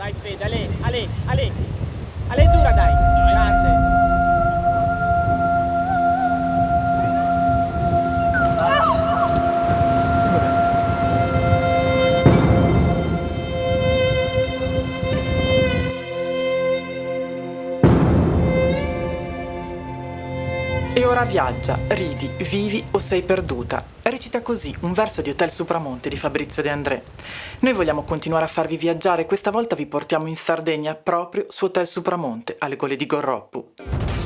Dai Fede, Ale dura dai, grande. E ora viaggia, ridi, vivi o sei perduta. Recita così un verso di Hotel Supramonte di Fabrizio De André. Noi vogliamo continuare a farvi viaggiare, questa volta vi portiamo in Sardegna, proprio su Hotel Supramonte, alle gole di Gorroppu.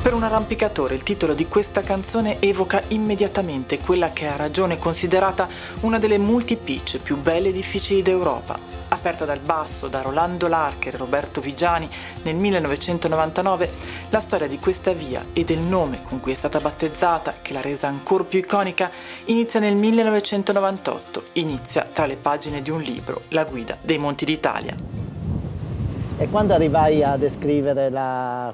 Per un arrampicatore il titolo di questa canzone evoca immediatamente quella che è a ragione considerata una delle multi-pitch più belle e difficili d'Europa. Aperta dal basso da Rolando Larcher e Roberto Vigiani nel 1999, la storia di questa via e del nome con cui è stata battezzata, che l'ha resa ancora più iconica, inizia nel 1998, inizia tra le pagine di un libro, La guida dei Monti d'Italia. E quando arrivai a descrivere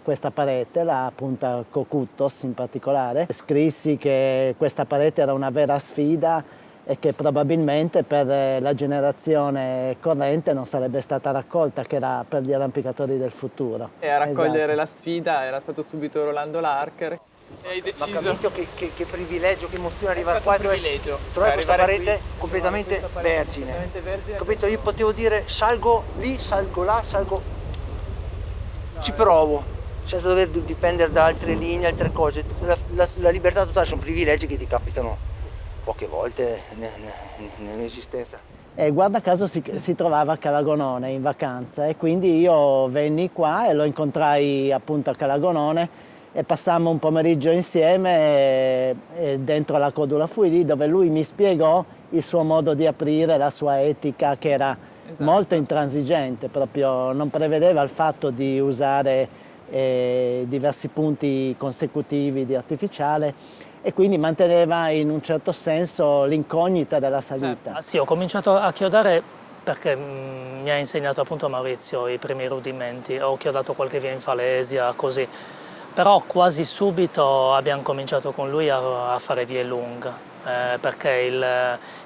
questa parete, la Punta Cocuttos in particolare, scrissi che questa parete era una vera sfida e che probabilmente per la generazione corrente non sarebbe stata raccolta, che era per gli arrampicatori del futuro. E a raccogliere Esatto. la sfida era stato subito Rolando Larcher. E hai Ma deciso? capito che privilegio, che emozione arrivare stato qua un e privilegio. trovare questa Arrivare parete qui, completamente questa parete vergine. completamente vergine. Capito? Io potevo dire salgo lì, salgo là, salgo. Ci provo, senza dover dipendere da altre linee, altre cose. La libertà totale sono privilegi che ti capitano poche volte nell'esistenza. E guarda caso si trovava a Calagonone in vacanza e quindi io venni qua e lo incontrai appunto a Calagonone e passammo un pomeriggio insieme dentro la Codula Fuili, dove lui mi spiegò il suo modo di aprire, la sua etica che era molto intransigente, proprio non prevedeva il fatto di usare diversi punti consecutivi di artificiale e quindi manteneva in un certo senso l'incognita della salita. Sì, ho cominciato a chiodare perché mi ha insegnato appunto Maurizio i primi rudimenti, ho chiodato qualche via in falesia, così. Però quasi subito abbiamo cominciato con lui a fare vie lunghe, perché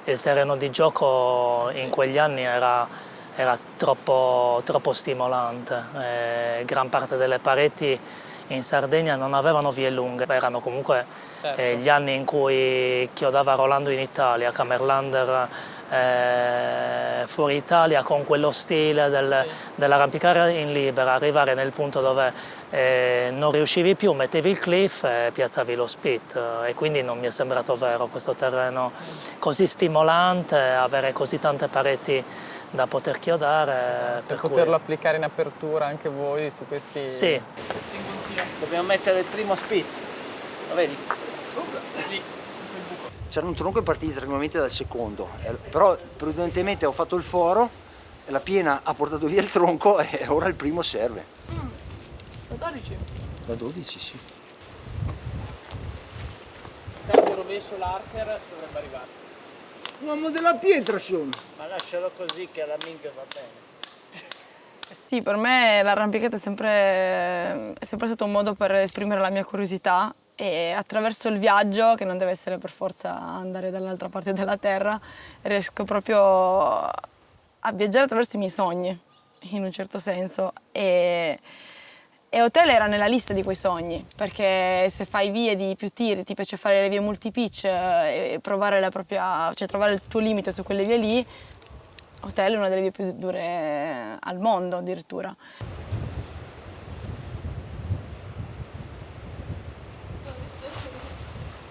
il terreno di gioco in quegli anni era troppo stimolante. Gran parte delle pareti in Sardegna non avevano vie lunghe, erano comunque gli anni in cui chiodava Rolando in Italia, Camerlander fuori Italia, con quello stile dell'arrampicare in libera, arrivare nel punto dove non riuscivi più, mettevi il cliff e piazzavi lo spit, e quindi non mi è sembrato vero questo terreno così stimolante, avere così tante pareti da poter chiodare. Per poterlo applicare in apertura anche voi su questi... Sì. Dobbiamo mettere il primo spit, lo vedi? C'era un tronco e partiti tranquillamente dal secondo, però prudentemente ho fatto il foro, e la piena ha portato via il tronco e ora il primo serve. Da 12? Da 12 sì. Tanto rovescio l'Archer dovrebbe arrivare. Uomo della pietra sono! Ma lascialo così che alla minchia va bene. Sì, per me l'arrampicata è sempre stato un modo per esprimere la mia curiosità e attraverso il viaggio, che non deve essere per forza andare dall'altra parte della terra, riesco proprio a viaggiare attraverso i miei sogni, in un certo senso. E Hotel era nella lista di quei sogni, perché se fai vie di più tiri, ti piace fare le vie multipitch e provare trovare il tuo limite su quelle vie lì, Hotel è una delle vie più dure al mondo addirittura.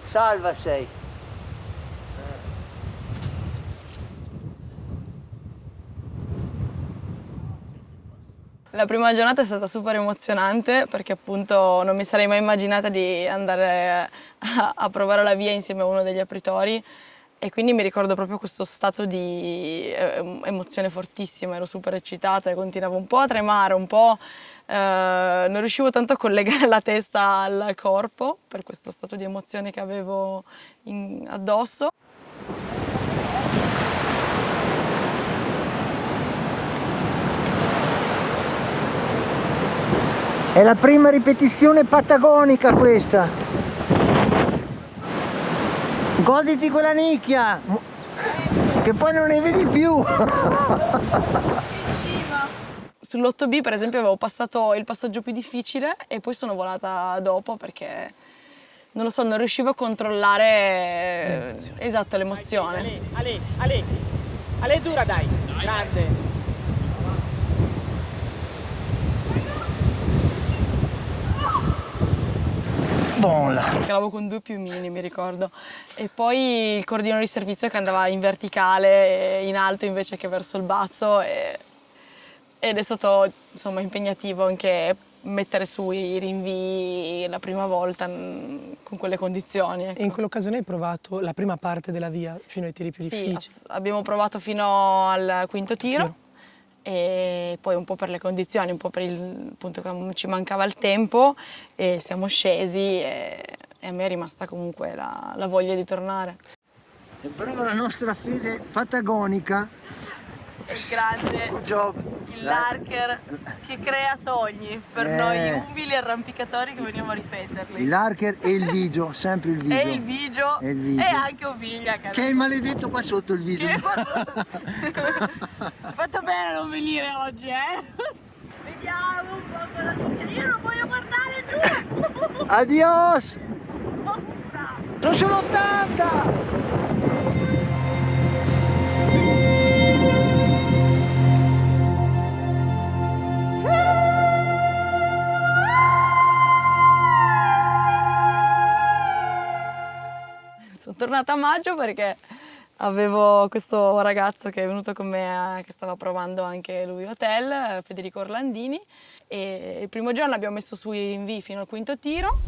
Salva sei! La prima giornata è stata super emozionante perché appunto non mi sarei mai immaginata di andare a provare la via insieme a uno degli apritori e quindi mi ricordo proprio questo stato di emozione fortissima, ero super eccitata e continuavo un po' a tremare, un po' non riuscivo tanto a collegare la testa al corpo per questo stato di emozione che avevo addosso. È la prima ripetizione patagonica questa. Goditi quella nicchia, che poi non ne vedi più. sull'8B per esempio avevo passato il passaggio più difficile e poi sono volata dopo perché, non lo so, non riuscivo a controllare esatto, l'emozione. Ale dura dai, grande. Buona. Calavo con 2 piumini, mi ricordo. E poi il cordino di servizio che andava in verticale, in alto invece che verso il basso. Ed è stato insomma impegnativo anche mettere su i rinvii la prima volta con quelle condizioni. Ecco. E in quell'occasione hai provato la prima parte della via fino ai tiri più difficili? Sì, abbiamo provato fino al quinto tiro. E poi un po' per le condizioni, un po' per il punto che ci mancava il tempo e siamo scesi e a me è rimasta comunque la voglia di tornare. E proprio la nostra fede patagonica. Il grande, Good job. il Larker che crea sogni per noi umili arrampicatori che veniamo a ripeterli. Il Larker e il Vigio, sempre il Vigio. E il Vigio E il Vigio. e anche Oviglia. Che è il maledetto qua sotto il Vigio. Hai fatto bene a non venire oggi, Vediamo un po' cosa succede. Io non voglio guardare giù! Adios! Ho paura. Sono sull'80! Sono tornata a maggio perché avevo questo ragazzo che è venuto con me, che stava provando anche lui hotel, Federico Orlandini, e il primo giorno abbiamo messo su i rinvii fino al quinto tiro.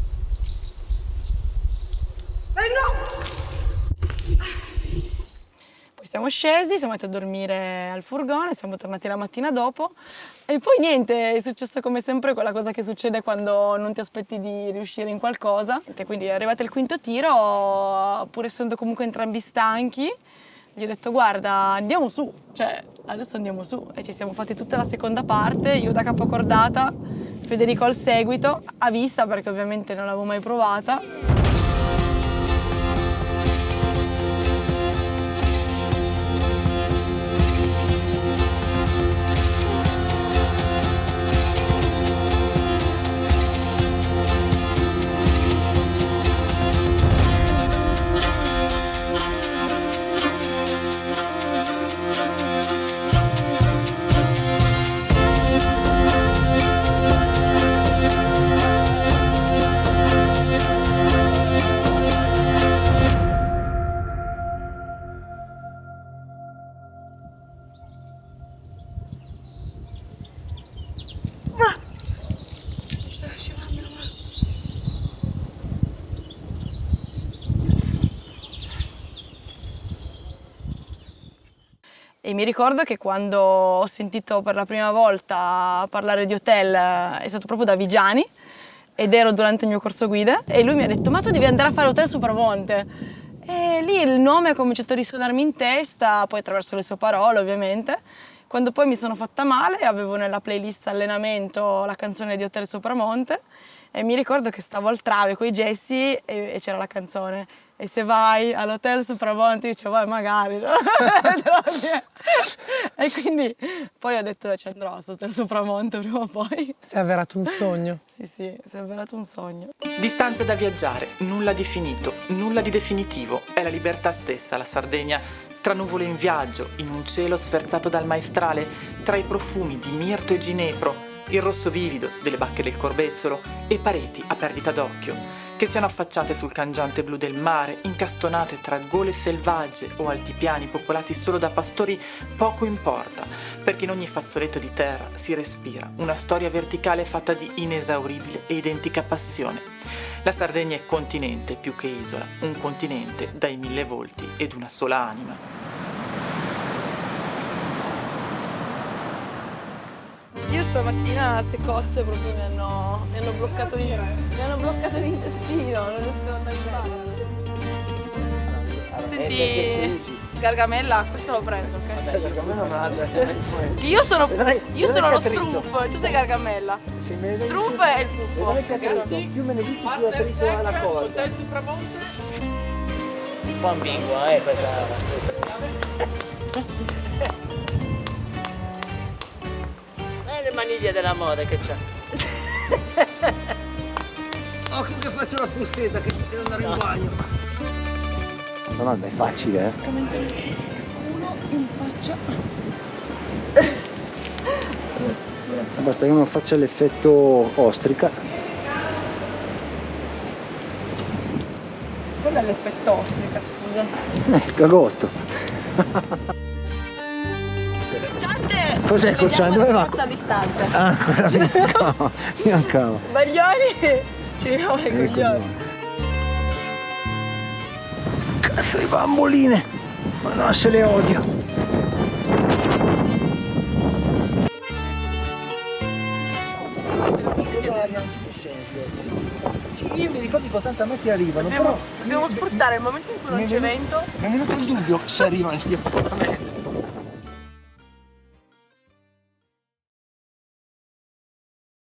Poi siamo scesi, siamo andati a dormire al furgone, siamo tornati la mattina dopo e poi niente, è successo come sempre quella cosa che succede quando non ti aspetti di riuscire in qualcosa. E quindi è arrivato il quinto tiro, pur essendo comunque entrambi stanchi, gli ho detto guarda andiamo su, cioè adesso andiamo su e ci siamo fatti tutta la seconda parte, io da capocordata, Federico al seguito, a vista perché ovviamente non l'avevo mai provata. E mi ricordo che quando ho sentito per la prima volta parlare di hotel è stato proprio da Vigiani ed ero durante il mio corso guida e lui mi ha detto ma tu devi andare a fare Hotel Supramonte. E lì il nome ha cominciato a risuonarmi in testa, poi attraverso le sue parole ovviamente. Quando poi mi sono fatta male avevo nella playlist allenamento la canzone di Hotel Supramonte e mi ricordo che stavo al trave coi gessi e c'era la canzone. E se vai all'Hotel Supramonte, io dicevo, magari. E quindi poi ho detto, ci andrò all'Hotel Supramonte prima o poi. Si è avverato un sogno. Sì, si è avverato un sogno. Distanze da viaggiare, nulla di finito, nulla di definitivo, è la libertà stessa la Sardegna. Tra nuvole in viaggio, in un cielo sferzato dal maestrale, tra i profumi di mirto e ginepro, il rosso vivido delle bacche del Corbezzolo e pareti a perdita d'occhio, che siano affacciate sul cangiante blu del mare, incastonate tra gole selvagge o altipiani popolati solo da pastori, poco importa, perché in ogni fazzoletto di terra si respira una storia verticale fatta di inesauribile e identica passione. La Sardegna è continente più che isola, un continente dai 1000 volti ed una sola anima. Io stamattina queste cozze proprio mi hanno bloccato l'intestino, non riesco ad andare in bagno. Senti, Gargamella, questo lo prendo, ok? Io sono lo struff, tu sei Gargamella. Struff è il puffo. Più me ne dici più attrito alla cosa. Hotel Supramonte? Un po' ambigua, questa. maniglia della moda che c'ha. Occhio che faccio la pustetta che devo andare in bagno. No, è facile, Uno in faccia. Basta che non faccia l'effetto ostrica. Quello è l'effetto ostrica, scusa. Cagotto. Cocciante! Cos'è Cocciante? Dove va? Forza distante. Ah, quella mi mancava. Baglioni! Ci vediamo ai Ecco coglioni. qua. Cazzo di bamboline! Ma no, se le odio. Io mi ricordo che 80 metri arrivano, però Dobbiamo sfruttare il momento in cui non c'è vento. mi è venuto il dubbio se arrivano sti appuntamenti.